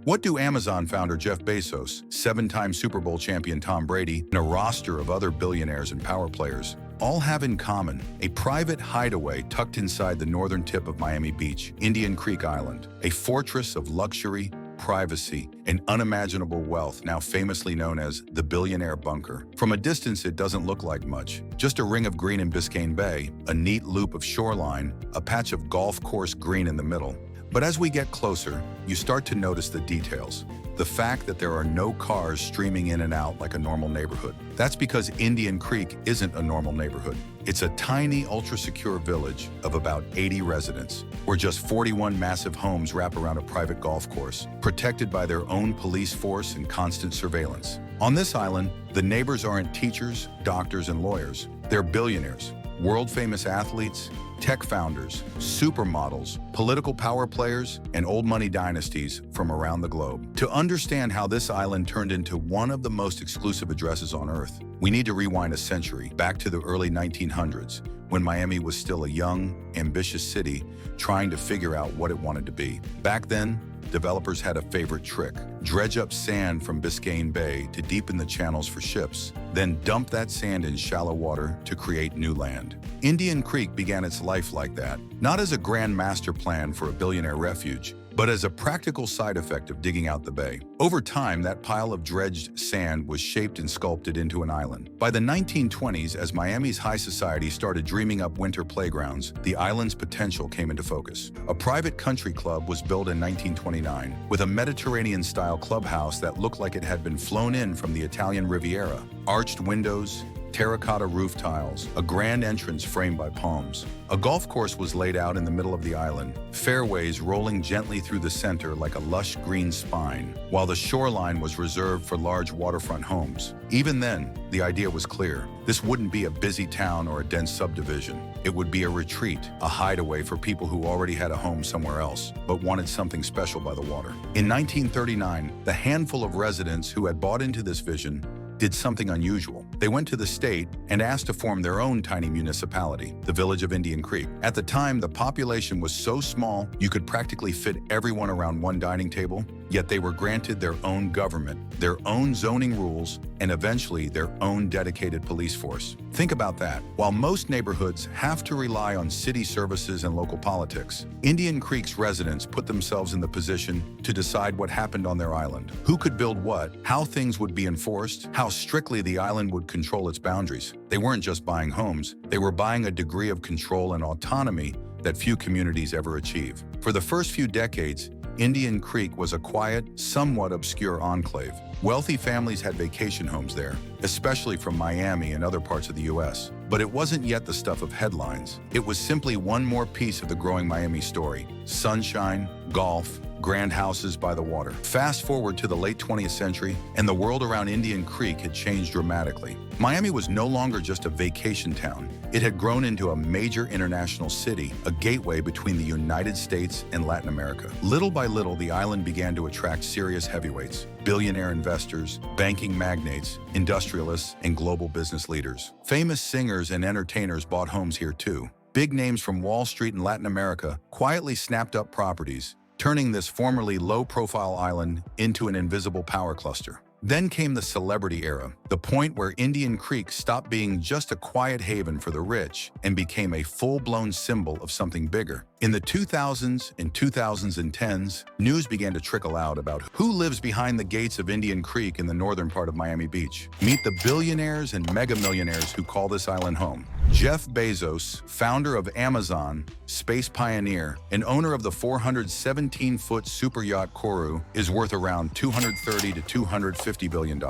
What do Amazon founder Jeff Bezos, seven-time Super Bowl champion Tom Brady, and a roster of other billionaires and power players all have in common? A private hideaway tucked inside the northern tip of Miami Beach, Indian Creek Island, a fortress of luxury, privacy, and unimaginable wealth, now famously known as the Billionaire Bunker. From a distance, it doesn't look like much. Just a ring of green in Biscayne Bay, a neat loop of shoreline, a patch of golf course green in the middle. But as we get closer, you start to notice the details. The fact that there are no cars streaming in and out like a normal neighborhood. That's because Indian Creek isn't a normal neighborhood. It's a tiny, ultra-secure village of about 80 residents, where just 41 massive homes wrap around a private golf course, protected by their own police force and constant surveillance. On this island, the neighbors aren't teachers, doctors, and lawyers. They're billionaires, world-famous athletes, tech founders, supermodels, political power players, and old money dynasties from around the globe. To understand how this island turned into one of the most exclusive addresses on Earth, we need to rewind a century, back to the early 1900s, when Miami was still a young, ambitious city trying to figure out what it wanted to be. Back then, developers had a favorite trick: dredge up sand from Biscayne Bay to deepen the channels for ships, then dump that sand in shallow water to create new land. Indian Creek began its life like that, not as a grand master plan for a billionaire refuge, but as a practical side effect of digging out the bay. Over time, that pile of dredged sand was shaped and sculpted into an island. By the 1920s, as Miami's high society started dreaming up winter playgrounds, the island's potential came into focus. A private country club was built in 1929, with a Mediterranean-style clubhouse that looked like it had been flown in from the Italian Riviera. Arched windows, terracotta roof tiles, a grand entrance framed by palms. A golf course was laid out in the middle of the island, fairways rolling gently through the center like a lush green spine, while the shoreline was reserved for large waterfront homes. Even then, the idea was clear. This wouldn't be a busy town or a dense subdivision. It would be a retreat, a hideaway for people who already had a home somewhere else, but wanted something special by the water. In 1939, the handful of residents who had bought into this vision did something unusual. They went to the state and asked to form their own tiny municipality, the village of Indian Creek. At the time, the population was so small you could practically fit everyone around one dining table, yet they were granted their own government, their own zoning rules, and eventually their own dedicated police force. Think about that. While most neighborhoods have to rely on city services and local politics, Indian Creek's residents put themselves in the position to decide what happened on their island, who could build what, how things would be enforced, how strictly the island would control its boundaries. They weren't just buying homes, they were buying a degree of control and autonomy that few communities ever achieve. For the first few decades, Indian Creek was a quiet, somewhat obscure enclave. Wealthy families had vacation homes there, especially from Miami and other parts of the US. But it wasn't yet the stuff of headlines. It was simply one more piece of the growing Miami story: sunshine, golf, grand houses by the water. Fast forward to the late 20th century, and the world around Indian Creek had changed dramatically. Miami was no longer just a vacation town. It had grown into a major international city, a gateway between the United States and Latin America. Little by little, the island began to attract serious heavyweights: billionaire investors, banking magnates, industrialists, and global business leaders. Famous singers and entertainers bought homes here too. Big names from Wall Street and Latin America quietly snapped up properties, turning this formerly low-profile island into an invisible power cluster. Then came the celebrity era, the point where Indian Creek stopped being just a quiet haven for the rich and became a full-blown symbol of something bigger. In the 2000s and 2010s, news began to trickle out about who lives behind the gates of Indian Creek in the northern part of Miami Beach. Meet the billionaires and mega millionaires who call this island home. Jeff Bezos, founder of Amazon, space pioneer, and owner of the 417-foot super yacht Koru, is worth around $230 to $250 billion.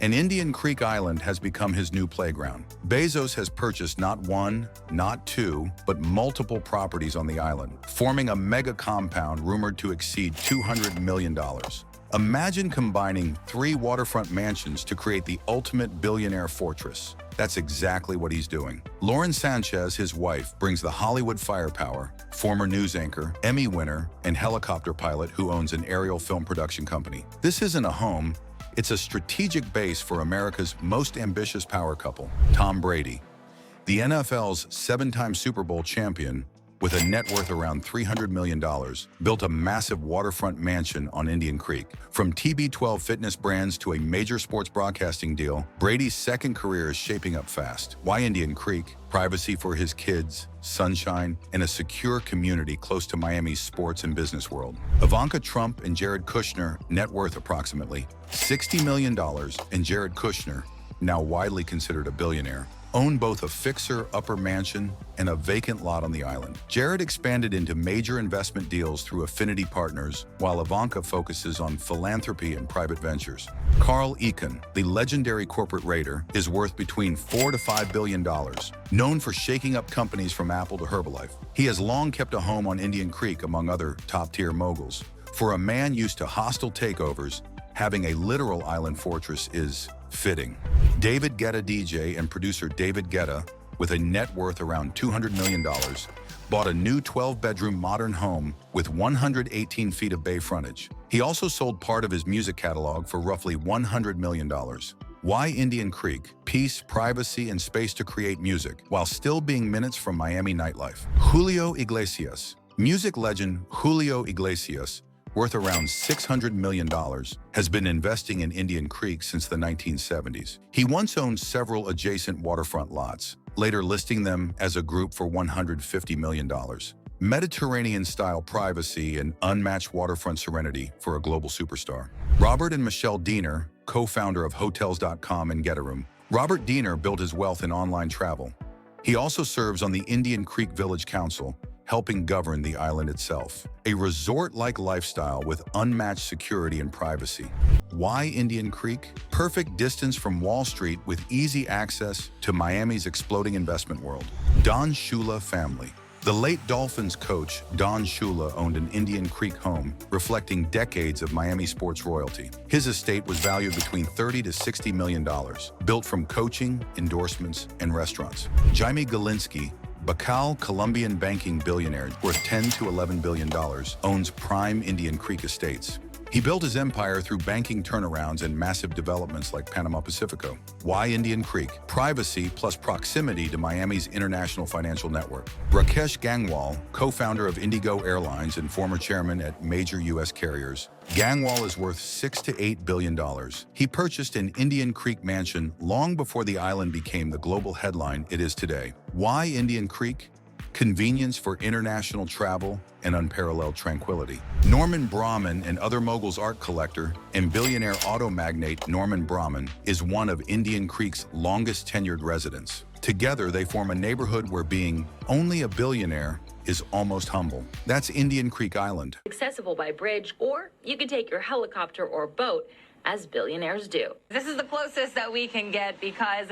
And Indian Creek Island has become his new playground. Bezos has purchased not one, not two, but multiple properties on the island, forming a mega compound rumored to exceed $200 million. Imagine combining 3 waterfront mansions to create the ultimate billionaire fortress. That's exactly what he's doing. Lauren Sanchez, his wife, brings the Hollywood firepower, former news anchor, Emmy winner, and helicopter pilot who owns an aerial film production company. This isn't a home, it's a strategic base for America's most ambitious power couple, Tom Brady. The NFL's 7-time Super Bowl champion with a net worth around $300 million, built a massive waterfront mansion on Indian Creek. From TB12 fitness brands to a major sports broadcasting deal, Brady's second career is shaping up fast. Why Indian Creek? Privacy for his kids, sunshine, and a secure community close to Miami's sports and business world. Ivanka Trump and Jared Kushner, net worth approximately $60 million, and Jared Kushner, now widely considered a billionaire, own both a fixer-upper mansion and a vacant lot on the island. Jared expanded into major investment deals through affinity partners, while Ivanka focuses on philanthropy and private ventures. Carl Icahn, the legendary corporate raider, is worth between $4 to $5 billion. Known for shaking up companies from Apple to Herbalife, he has long kept a home on Indian Creek among other top-tier moguls. For a man used to hostile takeovers, having a literal island fortress is fitting. David Guetta DJ and producer David Guetta, with a net worth around $200 million, bought a new 12-bedroom modern home with 118 feet of bay frontage. He also sold part of his music catalog for roughly $100 million. Why Indian Creek? Peace, privacy, and space to create music, while still being minutes from Miami nightlife. Julio Iglesias. Music legend Julio Iglesias, worth around $600 million, has been investing in Indian Creek since the 1970s. He once owned several adjacent waterfront lots, later listing them as a group for $150 million. Mediterranean-style privacy and unmatched waterfront serenity for a global superstar. Robert and Michelle Diener, co-founder of Hotels.com and Getaroom. Robert Diener built his wealth in online travel. He also serves on the Indian Creek Village Council, helping govern the island itself. A resort-like lifestyle with unmatched security and privacy. Why Indian Creek? Perfect distance from Wall Street with easy access to Miami's exploding investment world. Don Shula family. The late Dolphins coach, Don Shula, owned an Indian Creek home, reflecting decades of Miami sports royalty. His estate was valued between $30 to $60 million, built from coaching, endorsements, and restaurants. Jaime Galinsky, Bacal Colombian banking billionaire worth $10 to $11 billion, owns prime Indian Creek estates. He built his empire through banking turnarounds and massive developments like Panama Pacifico. Why Indian Creek? Privacy plus proximity to Miami's international financial network. Rakesh Gangwal, co-founder of Indigo Airlines and former chairman at major U.S. carriers. Gangwal is worth $6 to $8 billion. He purchased an Indian Creek mansion long before the island became the global headline it is today. Why Indian Creek? Convenience for international travel and unparalleled tranquility. Norman Brahman, and other moguls art collector and billionaire auto magnate Norman Brahman, is one of Indian Creek's longest tenured residents. Together, they form a neighborhood where being only a billionaire is almost humble. That's Indian Creek Island. Accessible by bridge, or you can take your helicopter or boat, as billionaires do. This is the closest that we can get because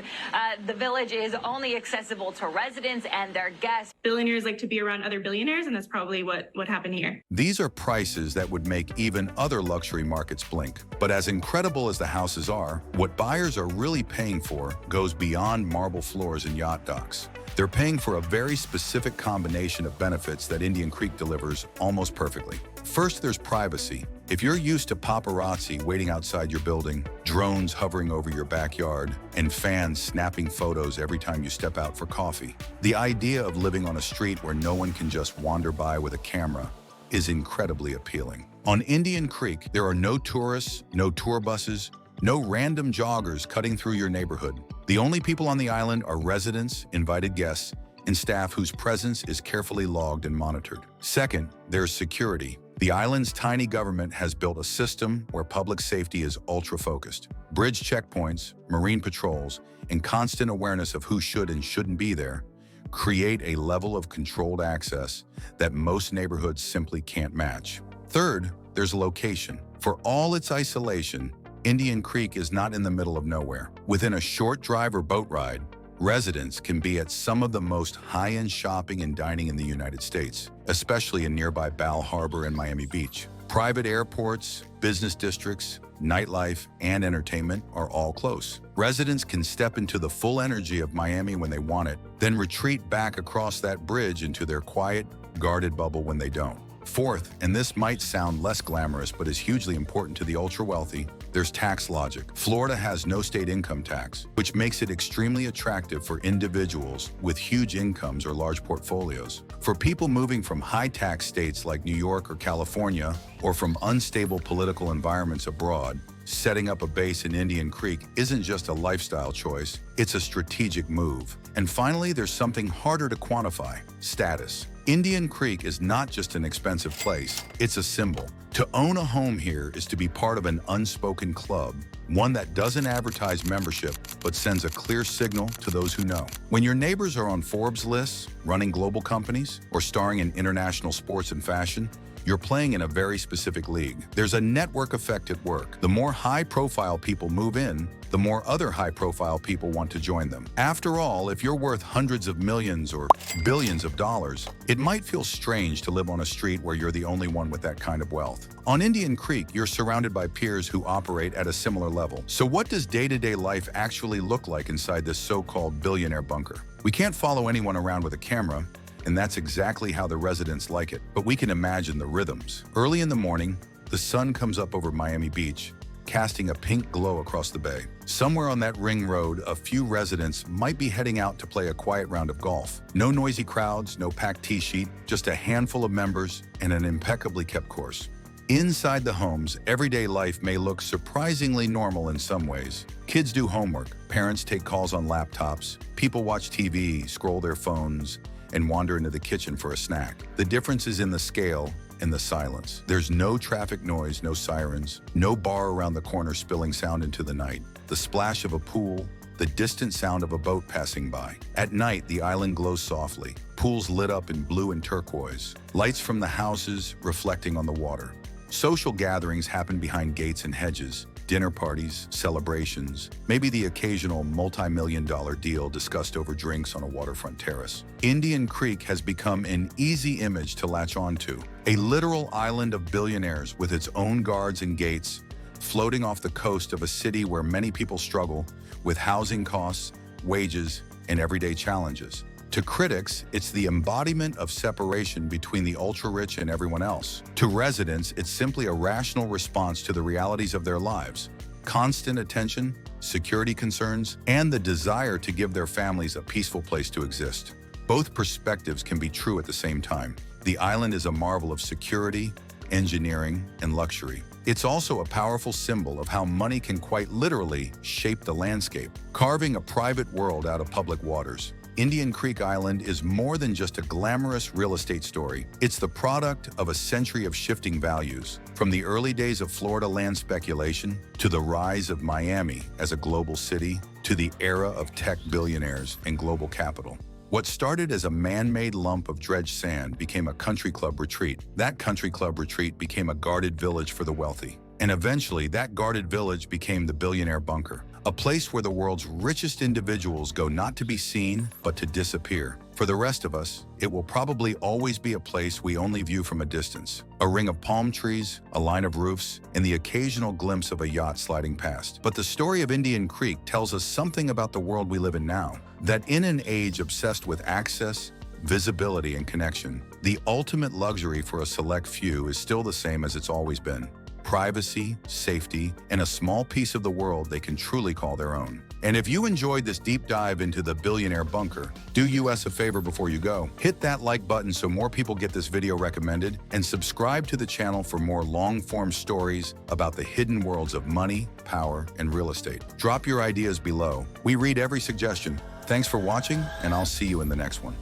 the village is only accessible to residents and their guests. Billionaires like to be around other billionaires, and that's probably what happened here. These are prices that would make even other luxury markets blink. But as incredible as the houses are, what buyers are really paying for goes beyond marble floors and yacht docks. They're paying for a very specific combination of benefits that Indian Creek delivers almost perfectly. First, there's privacy. If you're used to paparazzi waiting outside your building, drones hovering over your backyard, and fans snapping photos every time you step out for coffee, the idea of living on a street where no one can just wander by with a camera is incredibly appealing. On Indian Creek, there are no tourists, no tour buses, no random joggers cutting through your neighborhood. The only people on the island are residents, invited guests, and staff whose presence is carefully logged and monitored. Second, there's security. The island's tiny government has built a system where public safety is ultra-focused. Bridge checkpoints, marine patrols, and constant awareness of who should and shouldn't be there create a level of controlled access that most neighborhoods simply can't match. Third, there's location. For all its isolation, Indian Creek is not in the middle of nowhere. Within a short drive or boat ride, residents can be at some of the most high-end shopping and dining in the United States, especially in nearby Bal Harbor and Miami Beach. Private airports, business districts, nightlife, and entertainment are all close. Residents can step into the full energy of Miami when they want it, then retreat back across that bridge into their quiet, guarded bubble when they don't. Fourth, and this might sound less glamorous but is hugely important to the ultra-wealthy, there's tax logic. Florida has no state income tax, which makes it extremely attractive for individuals with huge incomes or large portfolios. For people moving from high-tax states like New York or California, or from unstable political environments abroad, setting up a base in Indian Creek isn't just a lifestyle choice, it's a strategic move. And finally, there's something harder to quantify: status. Indian Creek is not just an expensive place, it's a symbol. To own a home here is to be part of an unspoken club, one that doesn't advertise membership but sends a clear signal to those who know. When your neighbors are on Forbes lists, running global companies, or starring in international sports and fashion, you're playing in a very specific league. There's a network effect at work. The more high-profile people move in, the more other high-profile people want to join them. After all, if you're worth hundreds of millions or billions of dollars, it might feel strange to live on a street where you're the only one with that kind of wealth. On Indian Creek, you're surrounded by peers who operate at a similar level. So what does day-to-day life actually look like inside this so-called billionaire bunker? We can't follow anyone around with a camera, and that's exactly how the residents like it. But we can imagine the rhythms. Early in the morning, the sun comes up over Miami Beach, casting a pink glow across the bay. Somewhere on that ring road, a few residents might be heading out to play a quiet round of golf. No noisy crowds, no packed tee sheet, just a handful of members and an impeccably kept course. Inside the homes, everyday life may look surprisingly normal in some ways. Kids do homework, parents take calls on laptops, people watch TV, scroll their phones, and wander into the kitchen for a snack. The difference is in the scale and the silence. There's no traffic noise, no sirens, no bar around the corner spilling sound into the night. The splash of a pool, the distant sound of a boat passing by. At night, the island glows softly, pools lit up in blue and turquoise, lights from the houses reflecting on the water. Social gatherings happen behind gates and hedges, dinner parties, celebrations, maybe the occasional multi-million-dollar deal discussed over drinks on a waterfront terrace. Indian Creek has become an easy image to latch onto, a literal island of billionaires with its own guards and gates, floating off the coast of a city where many people struggle with housing costs, wages, and everyday challenges. To critics, it's the embodiment of separation between the ultra-rich and everyone else. To residents, it's simply a rational response to the realities of their lives: constant attention, security concerns, and the desire to give their families a peaceful place to exist. Both perspectives can be true at the same time. The island is a marvel of security, engineering, and luxury. It's also a powerful symbol of how money can quite literally shape the landscape, carving a private world out of public waters. Indian Creek Island is more than just a glamorous real estate story. It's the product of a century of shifting values, from the early days of Florida land speculation to the rise of Miami as a global city to the era of tech billionaires and global capital. What started as a man-made lump of dredged sand became a country club retreat. That country club retreat became a guarded village for the wealthy. And eventually, that guarded village became the billionaire bunker, a place where the world's richest individuals go not to be seen, but to disappear. For the rest of us, it will probably always be a place we only view from a distance. A ring of palm trees, a line of roofs, and the occasional glimpse of a yacht sliding past. But the story of Indian Creek tells us something about the world we live in now. That in an age obsessed with access, visibility, and connection, the ultimate luxury for a select few is still the same as it's always been: privacy, safety, and a small piece of the world they can truly call their own. And if you enjoyed this deep dive into the billionaire bunker, do us a favor before you go. Hit that like button so more people get this video recommended, and subscribe to the channel for more long-form stories about the hidden worlds of money, power, and real estate. Drop your ideas below. We read every suggestion. Thanks for watching, and I'll see you in the next one.